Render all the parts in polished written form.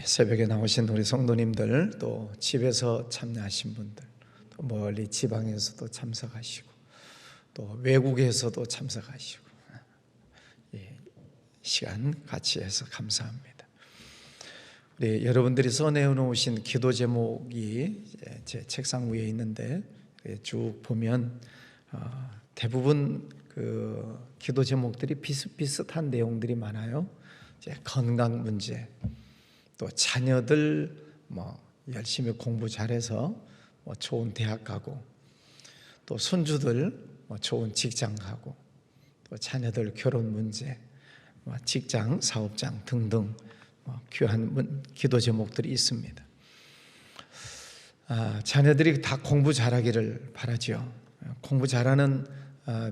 새벽에 나오신 우리 성도님들, 또 집에서 참여하신 분들, 또 멀리 지방에서도 참석하시고 또 외국에서도 참석하시고, 시간 같이 해서 감사합니다. 우리 여러분들이 써내놓으신 기도 제목이 제 책상 위에 있는데, 쭉 보면 대부분 그 기도 제목들이 비슷비슷한 내용들이 많아요. 이제 건강 문제, 또 자녀들 열심히 공부 잘해서 좋은 대학 가고, 또 손주들 좋은 직장 가고, 또 자녀들 결혼 문제, 직장, 사업장 등등 귀한 기도 제목들이 있습니다. 자녀들이 다 공부 잘하기를 바라죠. 공부 잘하는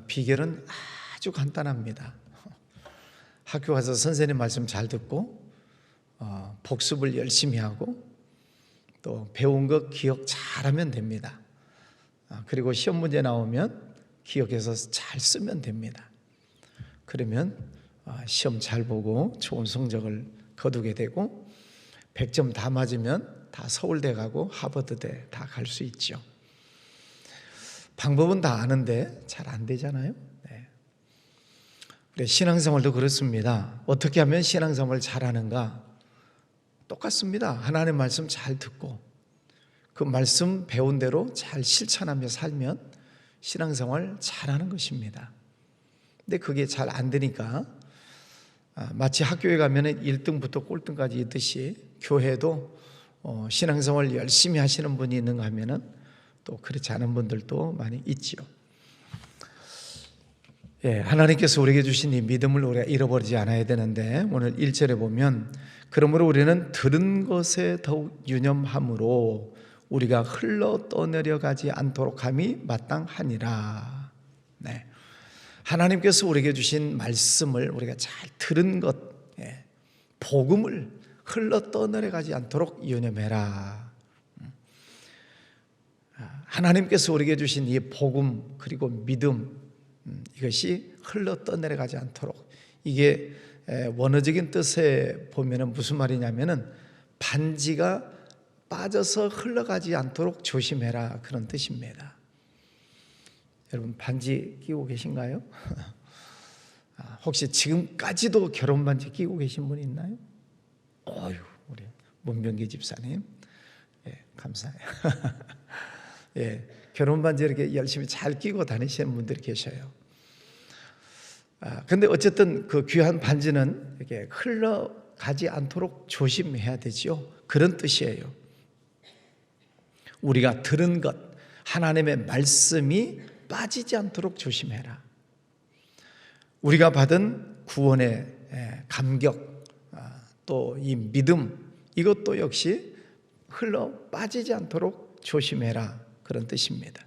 비결은 아주 간단합니다. 학교 가서 선생님 말씀 잘 듣고, 복습을 열심히 하고, 또 배운 거 기억 잘하면 됩니다. 그리고 시험 문제 나오면 기억해서 잘 쓰면 됩니다. 그러면 시험 잘 보고 좋은 성적을 거두게 되고, 100점 다 맞으면 다 서울대 가고 하버드대 다 갈 수 있죠. 방법은 다 아는데 잘 안 되잖아요. 우리 신앙생활도 그렇습니다. 어떻게 하면 신앙생활을 잘하는가? 똑같습니다. 하나님의 말씀 잘 듣고 그 말씀 배운 대로 잘 실천하며 살면 신앙생활 잘하는 것입니다. 근데 그게 잘 안 되니까, 마치 학교에 가면 1등부터 꼴등까지 있듯이 교회도 신앙생활 열심히 하시는 분이 있는가 하면 또 그렇지 않은 분들도 많이 있지요. 하나님께서 우리에게 주신 이 믿음을 우리가 잃어버리지 않아야 되는데, 오늘 1절에 보면 그러므로 우리는 들은 것에 더욱 유념함으로 우리가 흘러 떠내려가지 않도록 함이 마땅하니라. 하나님께서 우리에게 주신 말씀을 우리가 잘 들은 것, 복음을 흘러 떠내려가지 않도록 유념해라. 하나님께서 우리에게 주신 이 복음 그리고 믿음, 이것이 흘러 떠내려가지 않도록, 이게 원어적인 뜻에 보면 무슨 말이냐면은 반지가 빠져서 흘러가지 않도록 조심해라, 그런 뜻입니다. 여러분 반지 끼고 계신가요? 혹시 지금까지도 결혼 반지 끼고 계신 분이 있나요? 어휴, 우리 문병기 집사님, 감사해요. 결혼 반지 이렇게 열심히 잘 끼고 다니시는 분들이 계셔요. 근데 어쨌든 그 귀한 반지는 이렇게 흘러가지 않도록 조심해야 되지요. 그런 뜻이에요. 우리가 들은 것, 하나님의 말씀이 빠지지 않도록 조심해라. 우리가 받은 구원의 감격, 또 이 믿음, 이것도 역시 흘러 빠지지 않도록 조심해라, 그런 뜻입니다.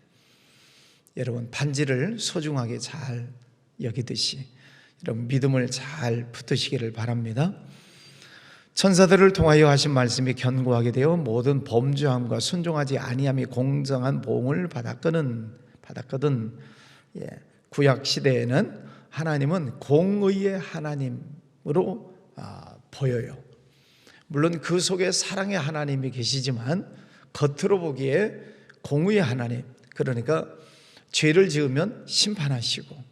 여러분 반지를 소중하게 잘 여기듯이 이런 믿음을 잘 붙드시기를 바랍니다. 천사들을 통하여 하신 말씀이 견고하게 되어 모든 범죄함과 순종하지 아니함이 공정한 보응을 받았거든. 구약 시대에는 하나님은 공의의 하나님으로 보여요. 물론 그 속에 사랑의 하나님이 계시지만 겉으로 보기에 공의의 하나님, 그러니까 죄를 지으면 심판하시고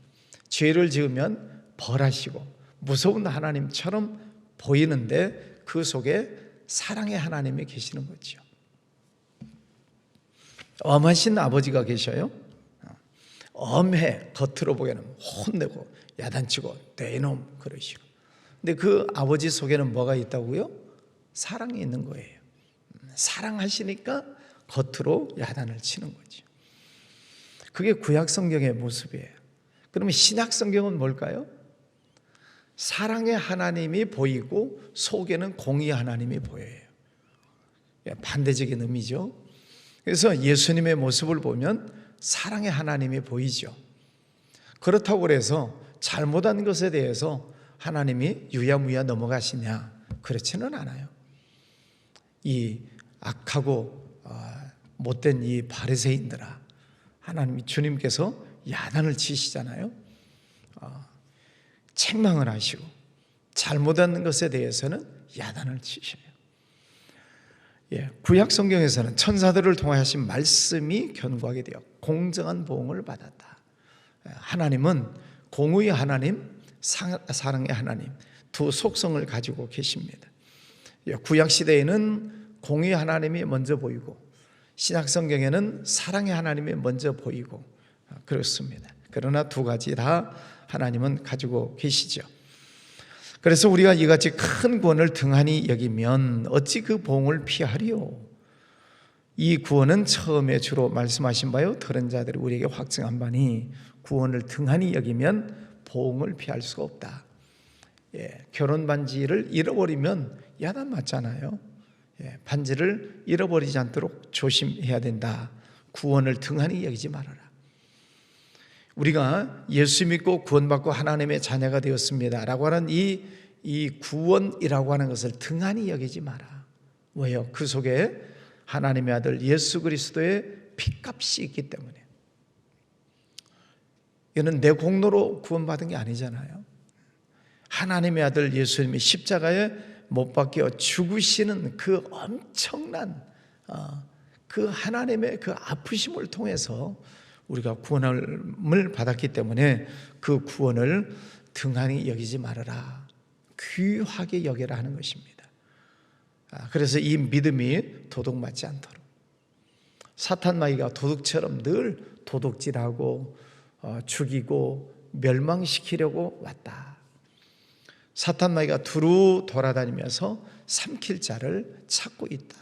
죄를 지으면 벌하시고 무서운 하나님처럼 보이는데 그 속에 사랑의 하나님이 계시는 거죠. 엄하신 아버지가 계셔요. 엄해, 겉으로 보기에는 혼내고 야단치고 내 이놈 그러시고, 근데 그 아버지 속에는 뭐가 있다고요? 사랑이 있는 거예요. 사랑하시니까 겉으로 야단을 치는 거죠. 그게 구약 성경의 모습이에요. 그러면 신약 성경은 뭘까요? 사랑의 하나님이 보이고 속에는 공의의 하나님이 보여요. 반대적인 의미죠. 그래서 예수님의 모습을 보면 사랑의 하나님이 보이죠. 그렇다고 해서 잘못한 것에 대해서 하나님이 유야무야 넘어가시냐? 그렇지는 않아요. 이 악하고 못된 이 바리새인들아, 하나님이, 주님께서 야단을 치시잖아요. 책망을 하시고 잘못한 것에 대해서는 야단을 치셔요. 구약 성경에서는 천사들을 통하신 말씀이 견고하게 되어 공정한 보응을 받았다. 하나님은 공의의 하나님, 사랑의 하나님 두 속성을 가지고 계십니다. 구약 시대에는 공의의 하나님이 먼저 보이고 신약 성경에는 사랑의 하나님이 먼저 보이고 그렇습니다. 그러나 두 가지 다 하나님은 가지고 계시죠. 그래서 우리가 이같이 큰 구원을 등한히 여기면 어찌 그 보응을 피하리요? 이 구원은 처음에 주로 말씀하신 바요 들은 자들이 우리에게 확증한 바니 구원을 등한히 여기면 보응을 피할 수가 없다. 결혼 반지를 잃어버리면 야단 맞잖아요. 반지를 잃어버리지 않도록 조심해야 된다. 구원을 등한히 여기지 말아라. 우리가 예수 믿고 구원받고 하나님의 자녀가 되었습니다 라고 하는 이 구원이라고 하는 것을 등한히 여기지 마라. 왜요? 그 속에 하나님의 아들 예수 그리스도의 피값이 있기 때문에. 이는 내 공로로 구원받은 게 아니잖아요. 하나님의 아들 예수님이 십자가에 못 박혀 죽으시는 그 엄청난 그 하나님의 그 아프심을 통해서 우리가 구원을 받았기 때문에 그 구원을 등한히 여기지 말아라. 귀하게 여겨라 하는 것입니다. 그래서 이 믿음이 도둑맞지 않도록 사탄 마귀가 도둑처럼 늘 도둑질하고 죽이고 멸망시키려고 왔다. 사탄 마귀가 두루 돌아다니면서 삼킬 자를 찾고 있다.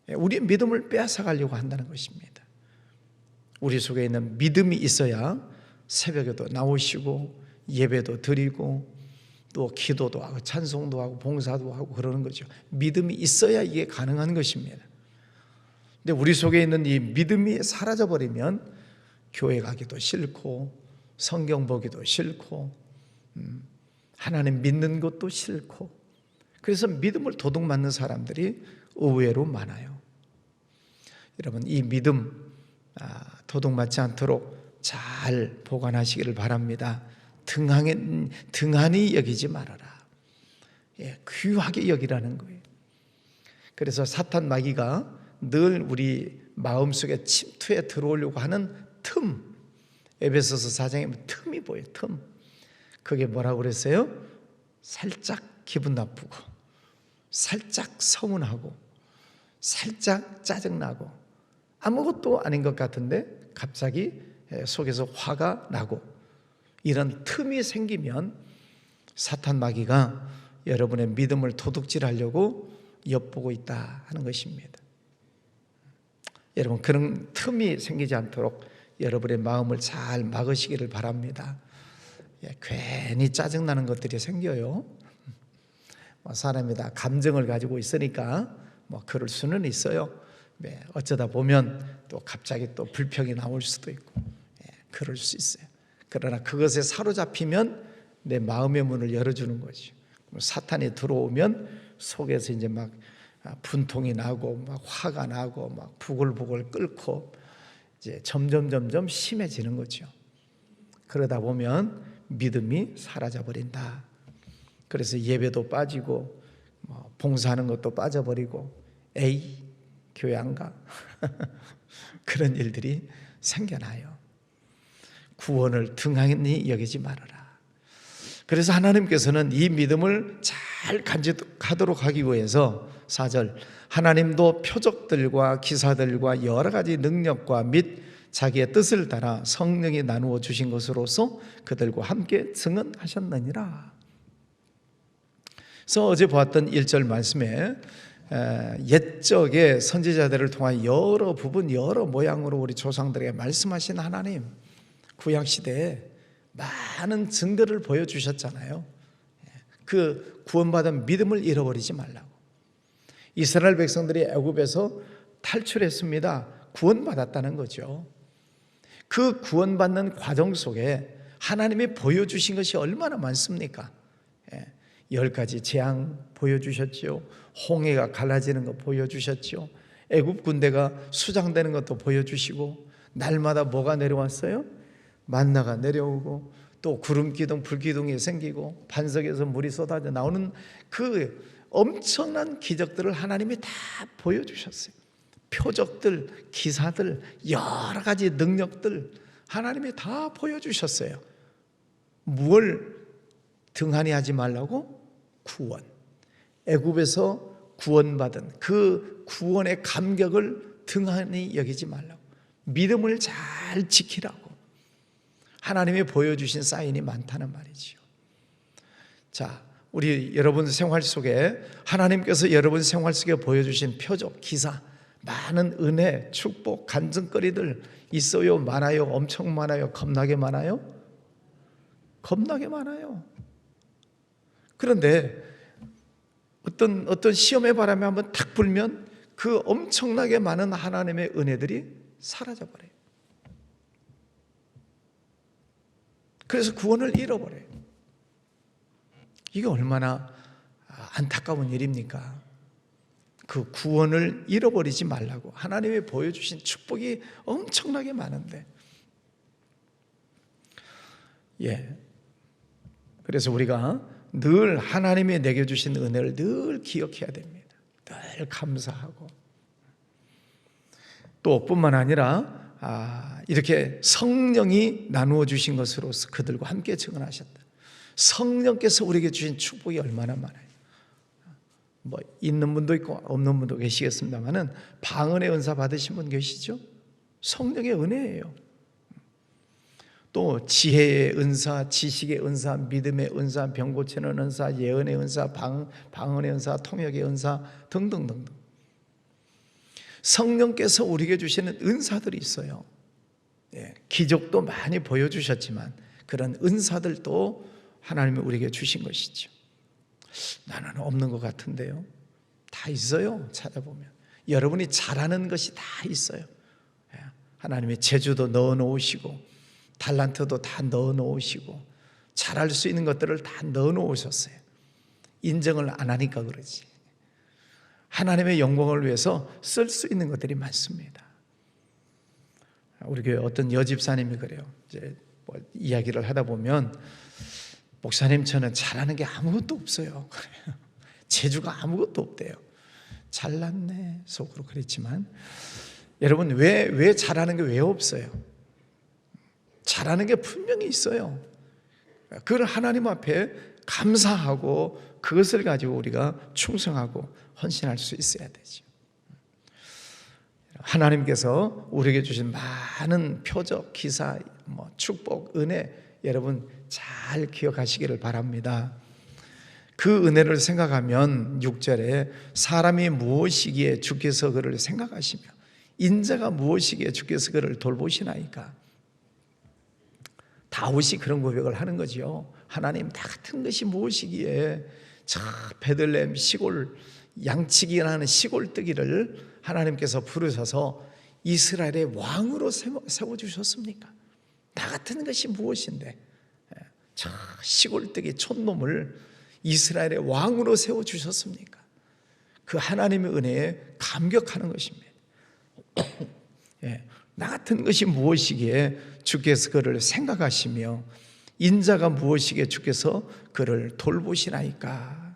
우리의 믿음을 빼앗아가려고 한다는 것입니다. 우리 속에 있는 믿음이 있어야 새벽에도 나오시고 예배도 드리고 또 기도도 하고 찬송도 하고 봉사도 하고 그러는 거죠. 믿음이 있어야 이게 가능한 것입니다. 근데 우리 속에 있는 이 믿음이 사라져버리면 교회 가기도 싫고 성경 보기도 싫고 하나님 믿는 것도 싫고 그래서 믿음을 도둑맞는 사람들이 의외로 많아요. 여러분 이 믿음 도둑맞지 않도록 잘 보관하시기를 바랍니다. 등한히 여기지 말아라. 귀하게 여기라는 거예요. 그래서 사탄 마귀가 늘 우리 마음속에 침투해 들어오려고 하는 틈, 에베소서 4장에 틈이 보여요. 틈. 그게 뭐라고 그랬어요? 살짝 기분 나쁘고 살짝 서운하고 살짝 짜증나고 아무것도 아닌 것 같은데 갑자기 속에서 화가 나고 이런 틈이 생기면 사탄 마귀가 여러분의 믿음을 도둑질하려고 엿보고 있다 하는 것입니다. 여러분 그런 틈이 생기지 않도록 여러분의 마음을 잘 막으시기를 바랍니다. 괜히 짜증나는 것들이 생겨요. 사람이 다 감정을 가지고 있으니까 그럴 수는 있어요. 어쩌다 보면 또 갑자기 또 불평이 나올 수도 있고 그럴 수 있어요. 그러나 그것에 사로잡히면 내 마음의 문을 열어주는 거죠. 사탄이 들어오면 속에서 이제 막 분통이 나고 막 화가 나고 막 부글부글 끓고 이제 점점 심해지는 거죠. 그러다 보면 믿음이 사라져 버린다. 그래서 예배도 빠지고 봉사하는 것도 빠져버리고 에이 교회 안 가 그런 일들이 생겨나요. 구원을 등한히 여기지 말아라. 그래서 하나님께서는 이 믿음을 잘 간직하도록 하기 위해서 4절 하나님도 표적들과 기사들과 여러 가지 능력과 및 자기의 뜻을 따라 성령이 나누어 주신 것으로서 그들과 함께 증언하셨느니라. 그래서 어제 보았던 1절 말씀에 옛적의 선지자들을 통한 여러 부분 여러 모양으로 우리 조상들에게 말씀하신 하나님 구약시대에 많은 증거를 보여주셨잖아요. 그 구원받은 믿음을 잃어버리지 말라고. 이스라엘 백성들이 애굽에서 탈출했습니다. 구원받았다는 거죠. 그 구원받는 과정 속에 하나님이 보여주신 것이 얼마나 많습니까? 10가지 재앙 보여주셨죠. 홍해가 갈라지는 거 보여주셨죠. 애굽 군대가 수장되는 것도 보여주시고 날마다 뭐가 내려왔어요? 만나가 내려오고 또 구름 기둥 불 기둥이 생기고 반석에서 물이 쏟아져 나오는 그 엄청난 기적들을 하나님이 다 보여주셨어요. 표적들, 기사들, 여러 가지 능력들 하나님이 다 보여주셨어요. 무엇을 등한히 하지 말라고? 구원. 애굽에서 구원받은 그 구원의 감격을 등한히 여기지 말라고. 믿음을 잘 지키라고. 하나님이 보여주신 사인이 많다는 말이지요. 자, 우리 여러분 생활 속에 하나님께서 여러분 생활 속에 보여주신 표적, 기사, 많은 은혜, 축복, 간증거리들 있어요? 많아요? 엄청 많아요? 겁나게 많아요? 겁나게 많아요. 그런데 어떤 시험의 바람이 한번 탁 불면 그 엄청나게 많은 하나님의 은혜들이 사라져버려요. 그래서 구원을 잃어버려요. 이게 얼마나 안타까운 일입니까? 그 구원을 잃어버리지 말라고. 하나님이 보여주신 축복이 엄청나게 많은데, 그래서 우리가 늘 하나님이 내게 주신 은혜를 늘 기억해야 됩니다. 늘 감사하고. 또 뿐만 아니라 이렇게 성령이 나누어 주신 것으로서 그들과 함께 증언하셨다. 성령께서 우리에게 주신 축복이 얼마나 많아요. 뭐 있는 분도 있고 없는 분도 계시겠습니다만은 방언의 은사 받으신 분 계시죠? 성령의 은혜예요. 또 지혜의 은사, 지식의 은사, 믿음의 은사, 병 고치는 은사, 예언의 은사, 방언의 은사, 통역의 은사 등등등등. 성령께서 우리에게 주시는 은사들이 있어요. 기적도 많이 보여주셨지만 그런 은사들도 하나님이 우리에게 주신 것이죠. 나는 없는 것 같은데요. 다 있어요. 찾아보면 여러분이 잘하는 것이 다 있어요. 하나님의 재주도 넣어 놓으시고 달란트도 다 넣어 놓으시고 잘할 수 있는 것들을 다 넣어 놓으셨어요. 인정을 안 하니까 그러지. 하나님의 영광을 위해서 쓸 수 있는 것들이 많습니다. 우리 교회 어떤 여집사님이 그래요. 이제 뭐 이야기를 하다 보면 목사님, 저는 잘하는 게 아무것도 없어요. 재주가 아무것도 없대요. 잘났네 속으로 그랬지만, 여러분 왜 잘하는 게 왜 없어요? 잘하는 게 분명히 있어요. 그걸 하나님 앞에 감사하고 그것을 가지고 우리가 충성하고 헌신할 수 있어야 되죠. 하나님께서 우리에게 주신 많은 표적, 기사, 축복, 은혜 여러분 잘 기억하시기를 바랍니다. 그 은혜를 생각하면 6절에 사람이 무엇이기에 주께서 그를 생각하시며 인자가 무엇이기에 주께서 그를 돌보시나이까. 다윗이 그런 고백을 하는 거죠. 하나님, 나 같은 것이 무엇이기에 저 베들레헴 시골 양치기라는 시골뜨기를 하나님께서 부르셔서 이스라엘의 왕으로 세워주셨습니까? 나 같은 것이 무엇인데 저 시골뜨기 촌놈을 이스라엘의 왕으로 세워주셨습니까? 그 하나님의 은혜에 감격하는 것입니다. 나 같은 것이 무엇이기에 주께서 그를 생각하시며 인자가 무엇이기에 주께서 그를 돌보시나이까.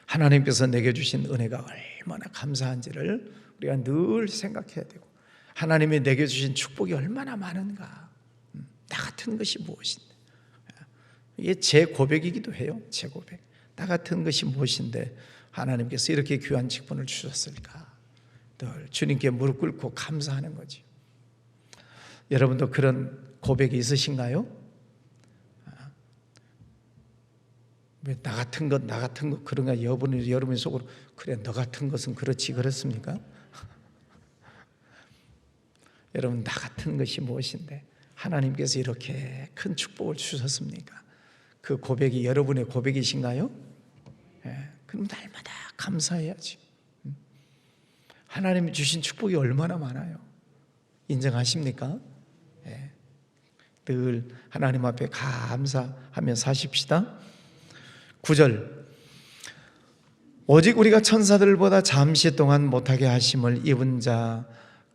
하나님께서 내게 주신 은혜가 얼마나 감사한지를 우리가 늘 생각해야 되고, 하나님이 내게 주신 축복이 얼마나 많은가. 나 같은 것이 무엇인데. 이게 제 고백이기도 해요. 제 고백. 나 같은 것이 무엇인데 하나님께서 이렇게 귀한 직분을 주셨을까. 늘 주님께 무릎 꿇고 감사하는 거지. 여러분도 그런 고백이 있으신가요? 왜 나 같은 것 그런가? 여러분 속으로 그래, 너 같은 것은 그렇지 그렇습니까? 여러분, 나 같은 것이 무엇인데 하나님께서 이렇게 큰 축복을 주셨습니까? 그 고백이 여러분의 고백이신가요? 그럼 날마다 감사해야지. 하나님이 주신 축복이 얼마나 많아요. 인정하십니까? 늘 하나님 앞에 감사하며 사십시다. 9절, 오직 우리가 천사들보다 잠시 동안 못하게 하심을 입은 자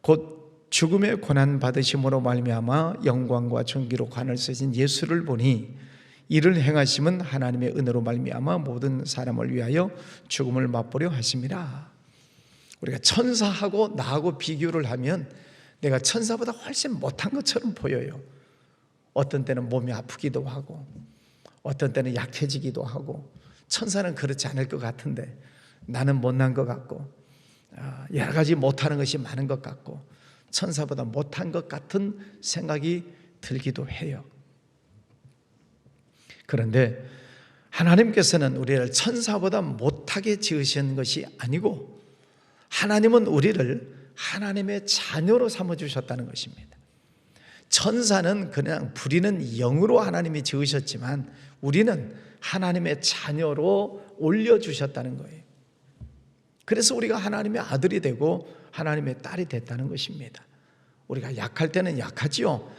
곧 죽음의 고난 받으심으로 말미암아 영광과 존귀로 관을 쓰신 예수를 보니 이를 행하심은 하나님의 은혜로 말미암아 모든 사람을 위하여 죽음을 맛보려 하심이라. 우리가 천사하고 나하고 비교를 하면 내가 천사보다 훨씬 못한 것처럼 보여요. 어떤 때는 몸이 아프기도 하고 어떤 때는 약해지기도 하고, 천사는 그렇지 않을 것 같은데 나는 못난 것 같고 여러 가지 못하는 것이 많은 것 같고 천사보다 못한 것 같은 생각이 들기도 해요. 그런데 하나님께서는 우리를 천사보다 못하게 지으신 것이 아니고 하나님은 우리를 하나님의 자녀로 삼아주셨다는 것입니다. 천사는 그냥 부리는 영으로 하나님이 지으셨지만 우리는 하나님의 자녀로 올려주셨다는 거예요. 그래서 우리가 하나님의 아들이 되고 하나님의 딸이 됐다는 것입니다. 우리가 약할 때는 약하지요.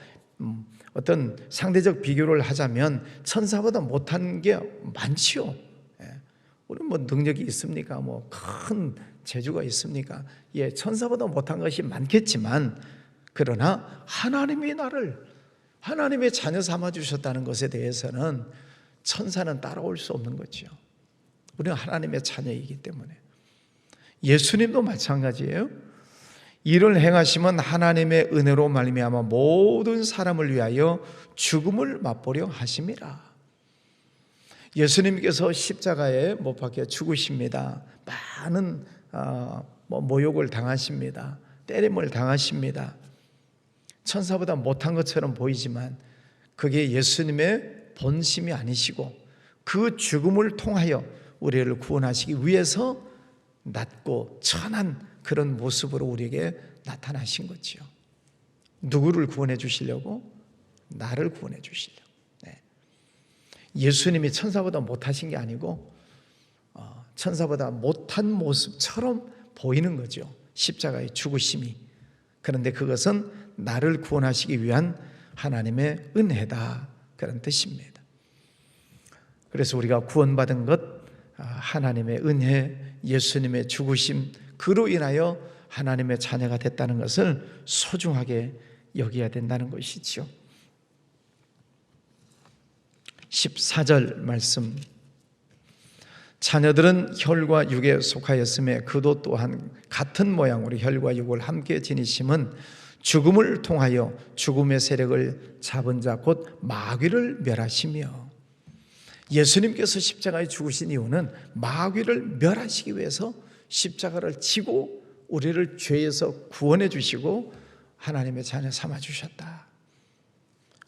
어떤 상대적 비교를 하자면 천사보다 못한 게 많지요. 우리 뭐 능력이 있습니까? 뭐 큰 재주가 있습니까? 예, 천사보다 못한 것이 많겠지만 그러나 하나님이 나를 하나님의 자녀 삼아주셨다는 것에 대해서는 천사는 따라올 수 없는 거죠. 우리는 하나님의 자녀이기 때문에. 예수님도 마찬가지예요. 이를 행하심은 하나님의 은혜로 말미암아 모든 사람을 위하여 죽음을 맛보려 하심이라. 예수님께서 십자가에 못 박혀 죽으십니다. 많은 모욕을 당하십니다. 때림을 당하십니다. 천사보다 못한 것처럼 보이지만 그게 예수님의 본심이 아니시고 그 죽음을 통하여 우리를 구원하시기 위해서 낮고 천한 그런 모습으로 우리에게 나타나신 거지요. 누구를 구원해 주시려고? 나를 구원해 주시려고. 예수님이 천사보다 못하신 게 아니고 천사보다 못한 모습처럼 보이는 거죠. 십자가의 죽으심이. 그런데 그것은 나를 구원하시기 위한 하나님의 은혜다, 그런 뜻입니다. 그래서 우리가 구원받은 것, 하나님의 은혜, 예수님의 죽으심, 그로 인하여 하나님의 자녀가 됐다는 것을 소중하게 여겨야 된다는 것이지요. 14절 말씀, 자녀들은 혈과 육에 속하였음에 그도 또한 같은 모양으로 혈과 육을 함께 지니심은 죽음을 통하여 죽음의 세력을 잡은 자 곧 마귀를 멸하시며, 예수님께서 십자가에 죽으신 이유는 마귀를 멸하시기 위해서 십자가를 지고 우리를 죄에서 구원해 주시고 하나님의 자녀 삼아 주셨다.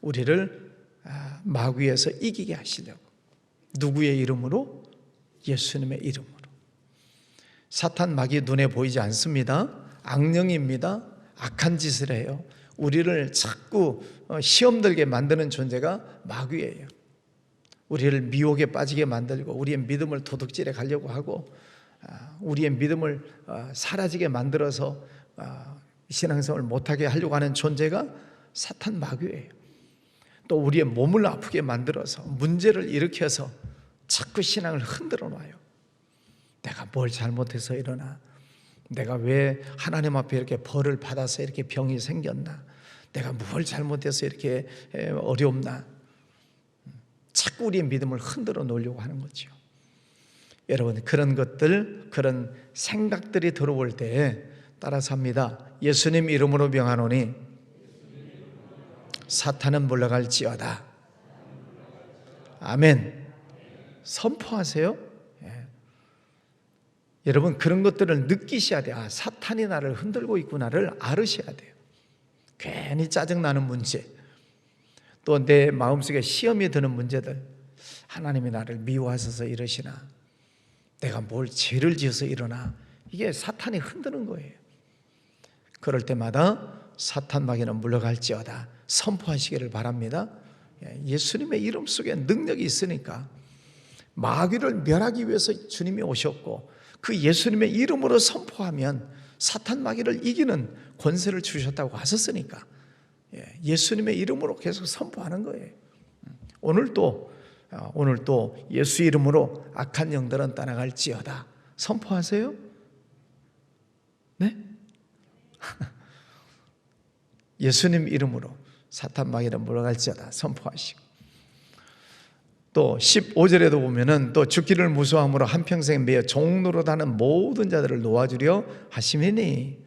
우리를 마귀에서 이기게 하시려고. 누구의 이름으로? 예수님의 이름으로. 사탄 마귀 눈에 보이지 않습니다. 악령입니다. 악한 짓을 해요. 우리를 자꾸 시험 들게 만드는 존재가 마귀예요. 우리를 미혹에 빠지게 만들고 우리의 믿음을 도둑질해 가려고 하고 우리의 믿음을 사라지게 만들어서 신앙생활을 못하게 하려고 하는 존재가 사탄 마귀예요. 또 우리의 몸을 아프게 만들어서 문제를 일으켜서 자꾸 신앙을 흔들어 놔요. 내가 뭘 잘못해서 이러나? 내가 왜 하나님 앞에 이렇게 벌을 받아서 이렇게 병이 생겼나? 내가 뭘 잘못해서 이렇게 어렵나? 자꾸 우리의 믿음을 흔들어 놓으려고 하는 거죠. 여러분, 그런 것들, 그런 생각들이 들어올 때 따라서 합니다. 예수님 이름으로 명하노니 사탄은 물러갈지어다. 아멘. 선포하세요. 여러분, 그런 것들을 느끼셔야 돼요. 사탄이 나를 흔들고 있구나를 알으셔야 돼요. 괜히 짜증나는 문제, 또 내 마음속에 시험이 드는 문제들, 하나님이 나를 미워하셔서 이러시나, 내가 뭘 죄를 지어서 이러나, 이게 사탄이 흔드는 거예요. 그럴 때마다 사탄 마귀는 물러갈지어다 선포하시기를 바랍니다. 예수님의 이름 속에 능력이 있으니까 마귀를 멸하기 위해서 주님이 오셨고, 그 예수님의 이름으로 선포하면 사탄 마귀를 이기는 권세를 주셨다고 하셨으니까 예수님의 이름으로 계속 선포하는 거예요. 오늘도 예수 이름으로 악한 영들은 떠나갈지어다 선포하세요. 네? 예수님 이름으로 사탄 마귀는 물러갈지어다 선포하시고, 또 15절에도 보면은 또 죽기를 무서워함으로 한평생 매어 종노릇하는 모든 자들을 놓아주려 하심이니.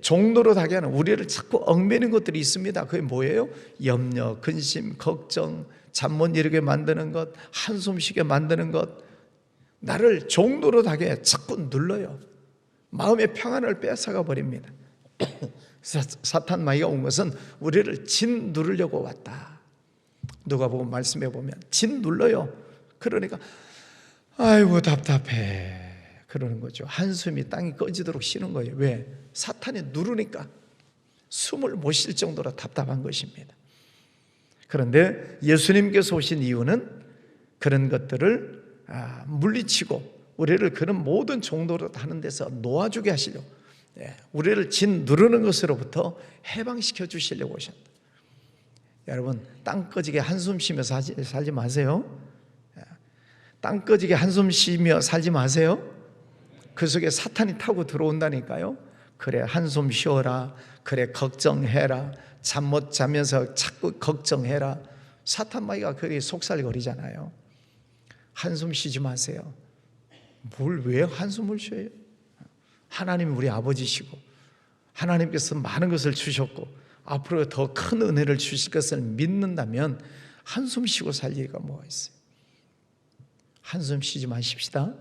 종노릇하게 하는, 우리를 자꾸 얽매는 것들이 있습니다. 그게 뭐예요? 염려, 근심, 걱정, 잠 못 이루게 만드는 것, 한숨 쉬게 만드는 것, 나를 종노릇하게 자꾸 눌러요. 마음의 평안을 뺏어가 버립니다. 사탄 마귀가 온 것은 우리를 짓누르려고 왔다. 누가복음 말씀해 보면 짓눌러요. 그러니까 아이고 답답해 그러는 거죠. 한숨이 땅이 꺼지도록 쉬는 거예요. 왜? 사탄이 누르니까 숨을 못 쉴 정도로 답답한 것입니다. 그런데 예수님께서 오신 이유는 그런 것들을 물리치고 우리를 그런 모든 정도로 하는 데서 놓아주게 하시려고, 우리를 짓누르는 것으로부터 해방시켜 주시려고 오셨다. 여러분, 땅 꺼지게 한숨 쉬면서 살지 마세요. 땅 꺼지게 한숨 쉬며 살지 마세요. 그 속에 사탄이 타고 들어온다니까요. 그래 한숨 쉬어라, 그래 걱정해라, 잠 못 자면서 자꾸 걱정해라. 사탄 마귀가 그게 속살거리잖아요. 한숨 쉬지 마세요. 뭘 왜 한숨을 쉬어요? 하나님이 우리 아버지시고 하나님께서 많은 것을 주셨고 앞으로 더 큰 은혜를 주실 것을 믿는다면 한숨 쉬고 살 일이 뭐가 있어요? 한숨 쉬지 마십시다.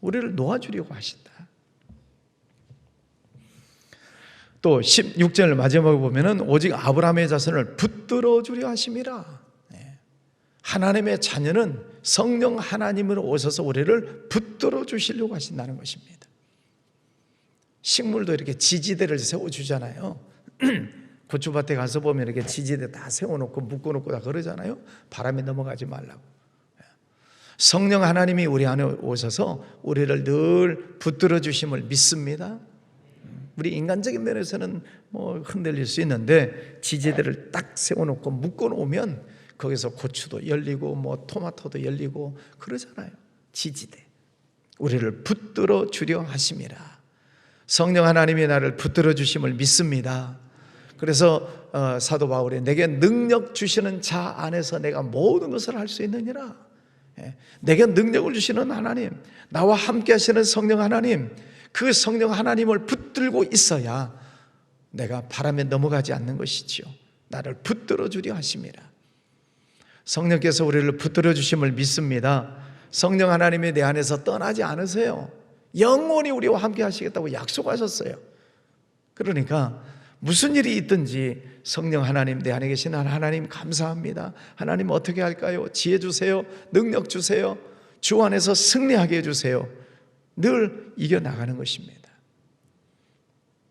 우리를 놓아주려고 하신다. 또 16절 마지막에 보면은 오직 아브라함의 자손을 붙들어 주려 하심이라. 하나님의 자녀는 성령 하나님으로 오셔서 우리를 붙들어 주시려고 하신다는 것입니다. 식물도 이렇게 지지대를 세워주잖아요. 고추밭에 가서 보면 이렇게 지지대 다 세워놓고 묶어놓고 다 그러잖아요. 바람이 넘어가지 말라고. 성령 하나님이 우리 안에 오셔서 우리를 늘 붙들어 주심을 믿습니다. 우리 인간적인 면에서는 뭐 흔들릴 수 있는데 지지대를 딱 세워놓고 묶어놓으면 거기서 고추도 열리고 뭐 토마토도 열리고 그러잖아요. 지지대. 우리를 붙들어 주려 하심이라. 성령 하나님이 나를 붙들어 주심을 믿습니다. 그래서 사도 바울이 내게 능력 주시는 자 안에서 내가 모든 것을 할 수 있느니라. 내게 능력을 주시는 하나님, 나와 함께 하시는 성령 하나님, 그 성령 하나님을 붙들고 있어야 내가 바람에 넘어가지 않는 것이지요. 나를 붙들어 주려 하심이라. 성령께서 우리를 붙들어 주심을 믿습니다. 성령 하나님이 내 안에서 떠나지 않으세요. 영원히 우리와 함께 하시겠다고 약속하셨어요. 그러니까 무슨 일이 있든지 성령 하나님, 내 안에 계신 하나님 감사합니다. 하나님 어떻게 할까요? 지혜 주세요. 능력 주세요. 주 안에서 승리하게 해주세요. 늘 이겨나가는 것입니다.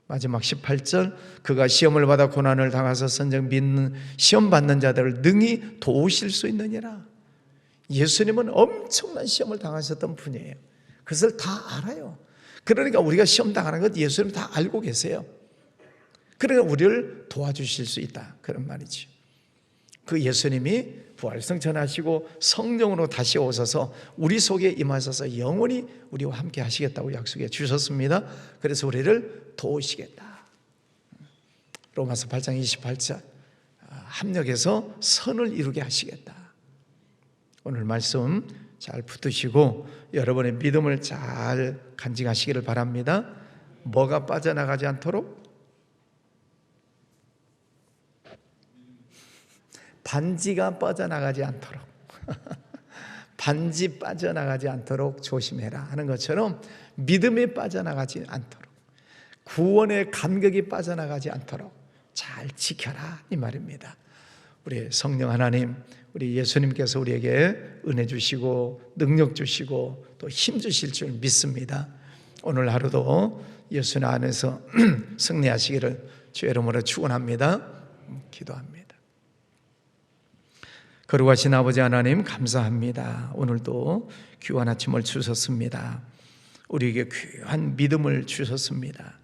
마지막 18절, 그가 시험을 받아 고난을 당하서 선정 믿는 시험 받는 자들을 능히 도우실 수 있느니라. 예수님은 엄청난 시험을 당하셨던 분이에요. 그것을 다 알아요. 그러니까 우리가 시험 당하는 것 예수님 다 알고 계세요. 그러니까 우리를 도와주실 수 있다, 그런 말이죠. 그 예수님이 부활승천하시고 성령으로 다시 오셔서 우리 속에 임하셔서 영원히 우리와 함께 하시겠다고 약속해 주셨습니다. 그래서 우리를 도우시겠다. 로마서 8장 28절, 합력해서 선을 이루게 하시겠다. 오늘 말씀 잘 붙드시고 여러분의 믿음을 잘 간직하시기를 바랍니다. 뭐가 빠져나가지 않도록? 반지가 빠져나가지 않도록 반지 빠져나가지 않도록 조심해라 하는 것처럼 믿음이 빠져나가지 않도록, 구원의 감격이 빠져나가지 않도록 잘 지켜라, 이 말입니다. 우리 성령 하나님, 우리 예수님께서 우리에게 은혜 주시고 능력 주시고 또 힘 주실 줄 믿습니다. 오늘 하루도 예수님 안에서 승리하시기를 주의 이름으로 축원합니다. 기도합니다. 거룩하신 아버지 하나님 감사합니다. 오늘도 귀한 아침을 주셨습니다. 우리에게 귀한 믿음을 주셨습니다.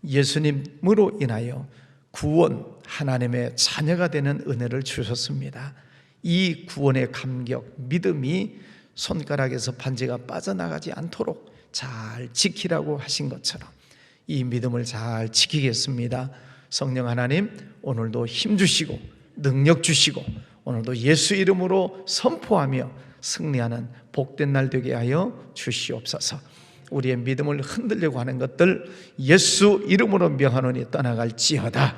예수님으로 인하여 구원, 하나님의 자녀가 되는 은혜를 주셨습니다. 이 구원의 감격, 믿음이 손가락에서 반지가 빠져나가지 않도록 잘 지키라고 하신 것처럼 이 믿음을 잘 지키겠습니다. 성령 하나님, 오늘도 힘 주시고 능력 주시고 오늘도 예수 이름으로 선포하며 승리하는 복된 날 되게 하여 주시옵소서. 우리의 믿음을 흔들려고 하는 것들 예수 이름으로 명하노니 떠나갈지어다.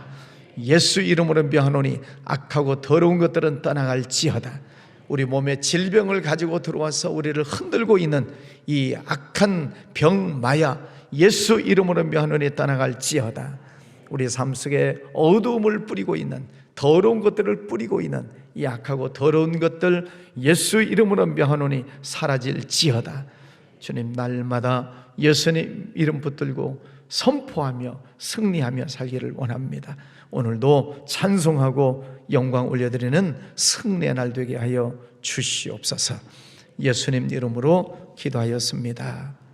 예수 이름으로 명하노니 악하고 더러운 것들은 떠나갈지어다. 우리 몸에 질병을 가지고 들어와서 우리를 흔들고 있는 이 악한 병 마야 예수 이름으로 명하노니 떠나갈지어다. 우리 삶 속에 어두움을 뿌리고 있는 더러운 것들을 뿌리고 있는 이 악하고 더러운 것들 예수 이름으로 명하노니 사라질지어다. 주님, 날마다 예수님 이름 붙들고 선포하며 승리하며 살기를 원합니다. 오늘도 찬송하고 영광 올려드리는 승리의 날 되게 하여 주시옵소서. 예수님 이름으로 기도하였습니다.